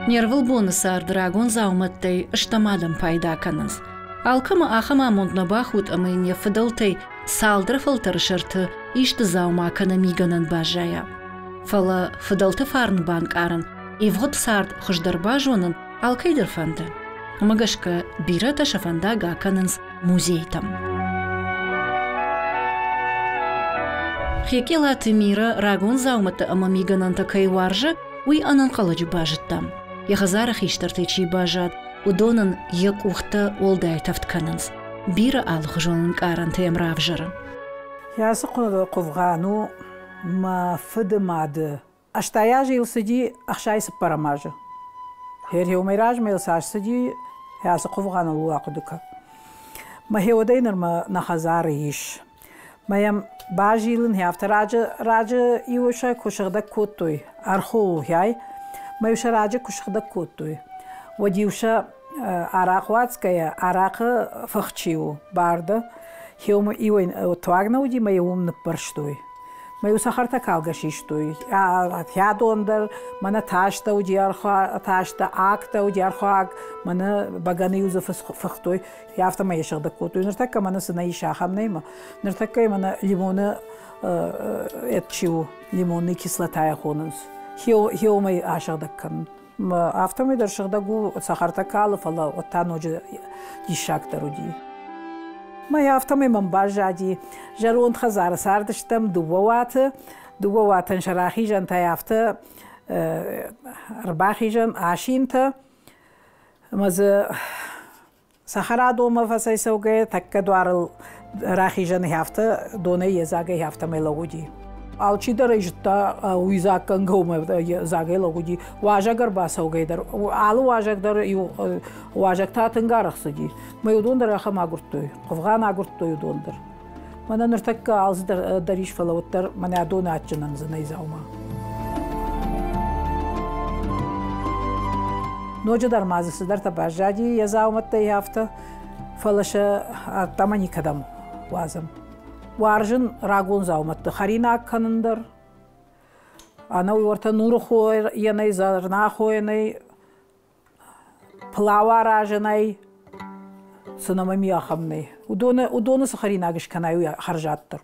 Нервыл бонусар драгон зауматтай ыштамадым пайда каныз. Алкама ахама мундна бахут амыне фыдылтай салдыр фылтырышырты ишты заума канамиганын бажая. Фала фыдылты фарн банк арын, ивгот сард хуждарба жонын алкайдыр фанды. Магашка бира ташафанда гаканынз музейтам. Хекела тымира рагон зауматы амамиганын такай варжа уй анын қалыжы бажыттам. Яхазара хиштартычи бажад, удонын ек ухты олдай тафтканынз. Бира алғы жонын каран темравжыры. Ясы қовғану ма фыдымады. Аштая жылсыди ақшайсы парамажы. Хер-хеумайраж мелсаш сыди ясы қовғану луақыдыка. Ма хеодайныр ма нахазары иш. Маям бажилын хяфта раджы иуша кушығда көттой. Арху хяй, маюша раджы кушығда көттой. Водиуша арақ вацкая, арақы фахчиу барды. Хеумы иуайн туагна уди маюмны парштой. Маю сахарта калгашиштой. Хя дондар, мана ташта уди арха, ташта акта уди архаг, мана баганы юза фахтой. Яфта мая шағда көттой. Ныртакка мана сына иша хамнайма. Ныртакка мана лимоны этчиу, лимонный кислотая хонынс. Хеумай ашағдаккан. Автомайдар шағдагу сахарта калыф ала оттан ожы дишактар уди. Мая автомай мамбажади, жарон хазар сардыштам дубаватын шарахижан таяфты, арбахижан ашинты. Мазы сахара дома фасай саугай, такка дуарыл рахижан яфты, доны езагай автомай лагуди. Алчидар ижта уизаккан гома загай лагуди, важагар басаугайдар, алу важагдар важак татынгарах сыди. Маю дондар ахам агурттой, қовған агурттой дондар. Мана ныртакка алзыдар дариш фалауттар, мана адоны атчынан зынай заума. Ножадар мазысыдар табажади язауматтай яфта, фалаша тамани кадам вазам. Варжын рагон зауматты харина акканындар. Ана уйорта нуры хойр, янай зарна хойнай, плава ражынай, сынамами ахамнай. Удоны сахарина гышканай харжаттыр.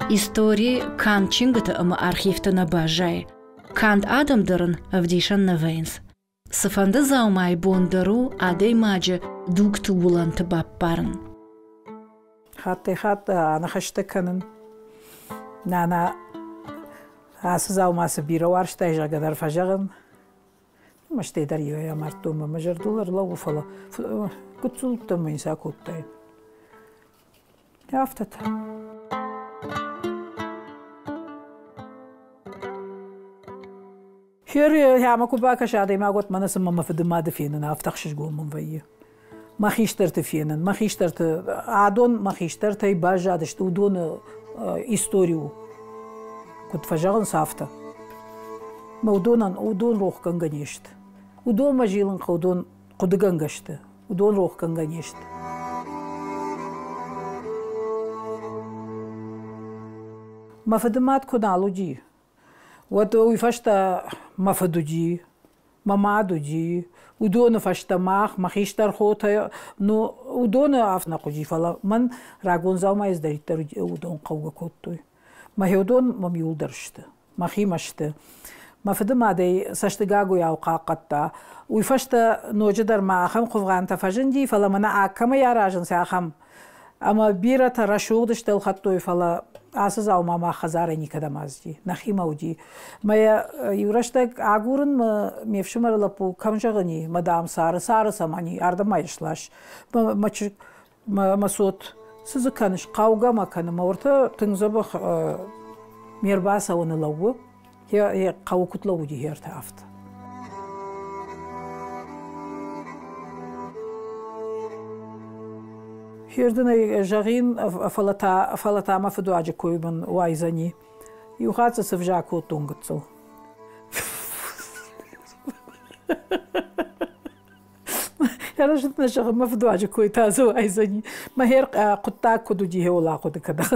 Истории кан чингыты ама архивта на бажай. Кант адамдырын авдишан на вейнс. Сафанды заумай бондару адей маджы дугты уланты баппарын. Хатты ана хаштыканын. Нана асы заумасы бира варштай жагадар фажагын. Маштайдар йоя мартума мажардулар лаву фала. Кутсултта мыйса куттай. Яфтата. Хер яма кубака шадай магот манасы мама фыдымады фенын афтахшиш гомын вайы. Махиштарты фенын, махиштарты адон махиштарты бажадышты удоны историю. Кут фажагын сафта. Ма удон рохкан ганешт. Удон мажилын удон кудыган гашты. Удон рохкан ганешт. Мафадымат куналуди. Вот уйфашта мафадуди, мамадуди. Удоны фашта махиштар хота, но удоны афна куди фала. Ман рагон заума издариттар удон кауга коттой. Махи удон мам юлдаршты, махи машты. Мафадымадай саштыгагу яука катта. Уйфашта ножадар махам кувган тафажынди фала мана аккама яражын сахам. Ама бира тарашугдыштыл хаттой фала. Асыз аума махазара никадамазди, нахимауди. Мая юраштак агурын мевшимарлапу камжагани, мадам сары самани, ардамайшлаш. Масот сызыканыш қауга маканы маорта тыңзабах мербаса оны лауы, қау кутлауди херта афты. Херден жагин фалата мафду аджи койбан вайзани. Юхаца севжаку тунгцел. Я рожден на жаг мафду аджи кой тазу вайзани. Махер кутта куду диhe ola kudu kadar.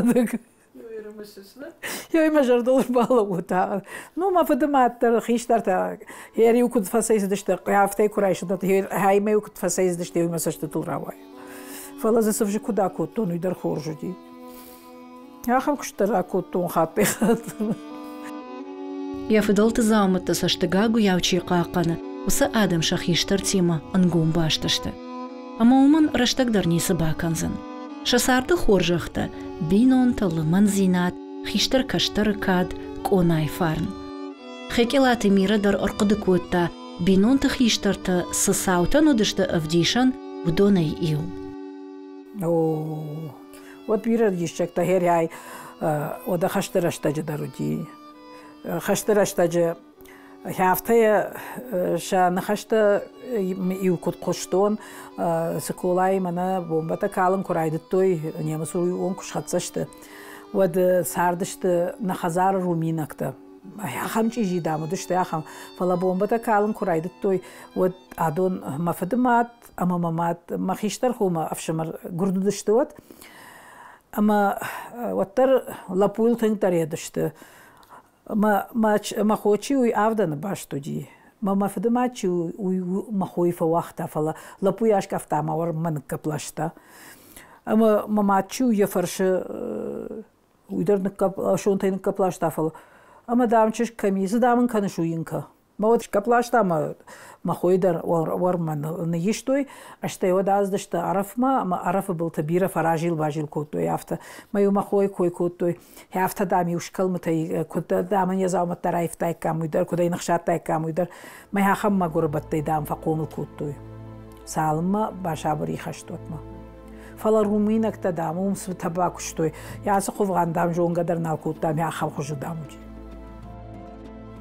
يا إما جردول بالله وتا نو ما فدمات خيشتر تا هيري وكنت فسيز دشت عفتي كرايش دت هاي ما وكنت فسيز دشت وما سشت تلراوي فلا زسفج كودا كوتون يدر خورجدي يا خم كشتر كوتون خاطي يا فضلت زامت تسشتغاغو ياوچي قاقنا وس آدم شخيشتر تيما انغوم باشتشت اما ومن رشتك درني سباكنزن شسارت خورجخته بینون تل منزینات خیشتر کشتر کاد کونای فارن خیکلات میره در ارقد کوتا بینون تخیشتر تا سساوتا ندشت افدیشن و دونای ایو вот бирер дишчек та херяй ода хаштырашта даруди хаштырашта же хяфтая ша нахашта иу кот коштон соколай мана бомбата калын курайдыттой немасуй он кушхатсашты вот сардышты нахазар руминакта хамчи жидамыдышты ахам фала бомбата калын курайдыттой вот адон мафадымат амамамат махиштар хума афшамар гурдудышты вот ама ваттар лапуил тыңтар едышты ما خوچی وی آفدن باش تودی ما فدمات چی وی ما خوی فوقت فلا لپویاش کفتا ما ور من کپلاشتا اما ما چی وی فرش وی در نکپ شون تین کپلاشتا فلا اما دامچش کمیز دامن کنشوینکا ما وش کپلاشتا ما خوی در ور من نیشتوی اشته و داز دشت عرف ما عرف بل تبیره فراجیل باجیل کوتوی افته ما یو ما خوی کوی کوتوی هفته دامی وش کلمتی کد دامن یزاومت درایف تای کاموی در کدای نخشات تای کاموی در ما هخم ما غربت تای دام فقوم کوتوی سالم ما باشابری خشتوت ما فلا رومینک تدامم سبتباکشتوی یا سخوف غندام جون قدر نالکوت دام یا خم خوش داموجی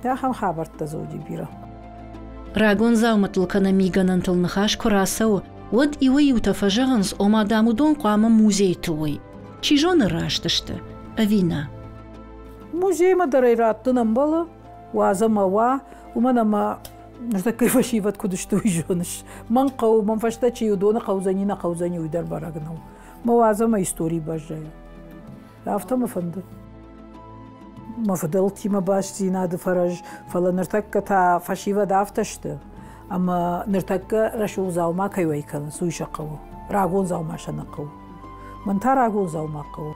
یا خم خبرت تزوجی بیره راغون زاومتلكنا ميغانن تلنخاش كراسو ود إيوي وتفجغنس وما دامودون قام موزي توي چيجون راشتشت أفينا موزي ما دريرات نمبلا وازما ومن ما كيف شيفت كدشتو يجونش من قو من فشتا چي ودون قوزاني ويدر براغنو ما وازما يستوري باجايا افتا مفند ما فضلتي ما باش زيناد فرج فلا نرتك تا فشيفة دافتشت أما نرتك رشو زاو ما كيوي كان سوي شقو راغون زاو ما شنقو من تا راغون زاو ما قو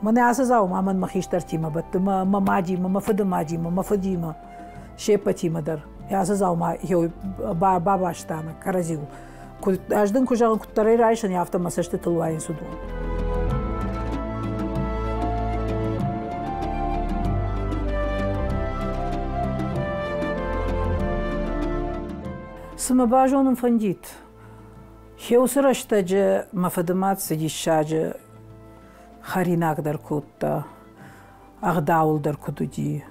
من عاس زاو ما من مخيش ترتي ما بت ما ماجي ما فد ماجي ما فدي ما شيبتي ما در عاس زاو ما هو بابا شتانا كرزيو كنت أجدن كجان كنت تري رايشن يافتا ما سشت تلواين سودون سمباجون فنديت هيوسرشتاج مفدمات سجيشاج خاريناك در كوتا اغداول در كودجي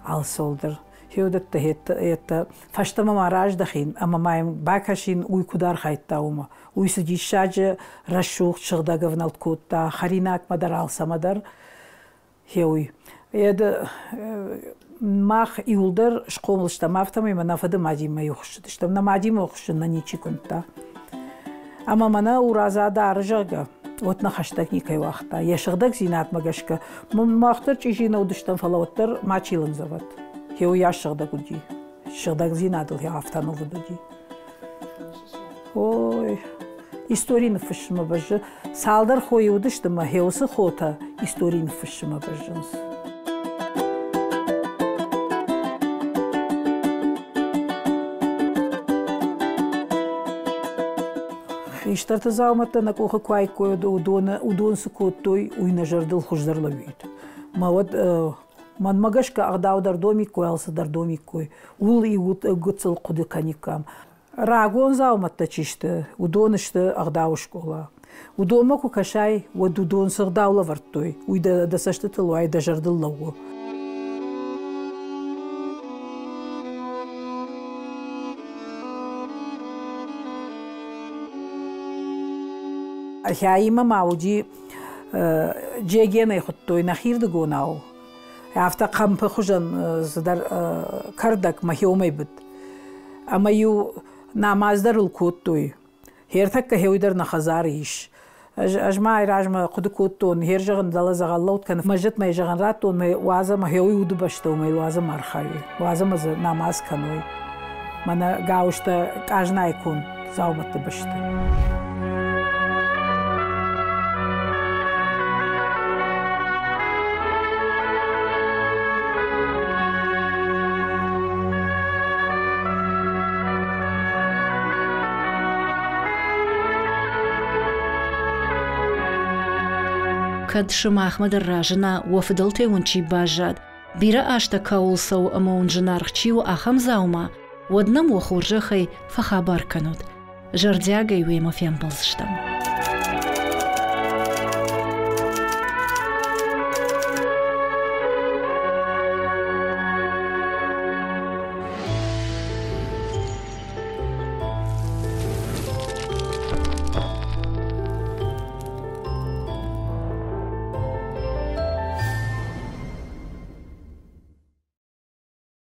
алсолдер هيودت تهت فاشتما ماراج دخين اما مايم باكاشين وي كودار خايتاوما وي سجيشاج رشوخ شغداغفنالت كوتا خاريناك مدار алсамадар هيوي يد ماخ يولدر شقوملشتا مافتما يما نافدا ماجيما يخشدشتا ماجيما يخشنا نيچي كنتا اما منا ورازادا ارجاغا وتنا خشتك نيكاي وقتا يشغدك زينات ماغشكا ماختر چيجينا ودشتن فلاوتر ماچيلن زوات هيو ياشغدك ودي شغدك زينات هي افتانو ودي اوي истории نفشما بجا سالدر خوي ودشتا ما هيوس خوتا истории نفشما بجنس اشترت زاومت نكوخ كواي كوي ودون سكوتوي وينجردل خجدر لويت ما ود من ماغشكا اغداو در دومي كويلس در دومي كوي ولي غوتل قد كانيكام راغون زاومت تشيشت ودونشت اغداو شكولا ودومكو كشاي ودون سغداو لورتوي ويدا دسشت لواي دجردل لو هايما ماوجي جيجينا يخطوي نخير دقوناو عفتا قم بخجن زدر كردك ما هيو ميبد اما يو ناماز در الكوتوي هيرتك هيو در نخزاريش أجمع راجما قد كوتون هيرجعن دلا زغلوت كان مجد ما يجعن راتون ما وازم هيوي ود بشتو ما وازم مرخاوي وازم از نماز كنوي منا قاوشتا أجنا يكون زاومت بشتو كد شما أحمد الراجنا وفضلتي ونشي باجاد بيرا آشتا كاول سو أمون جنارخشي وآخم زاوما ودنم وخورجخي فخابار كنود جردياغي ويما فيان بلزشتم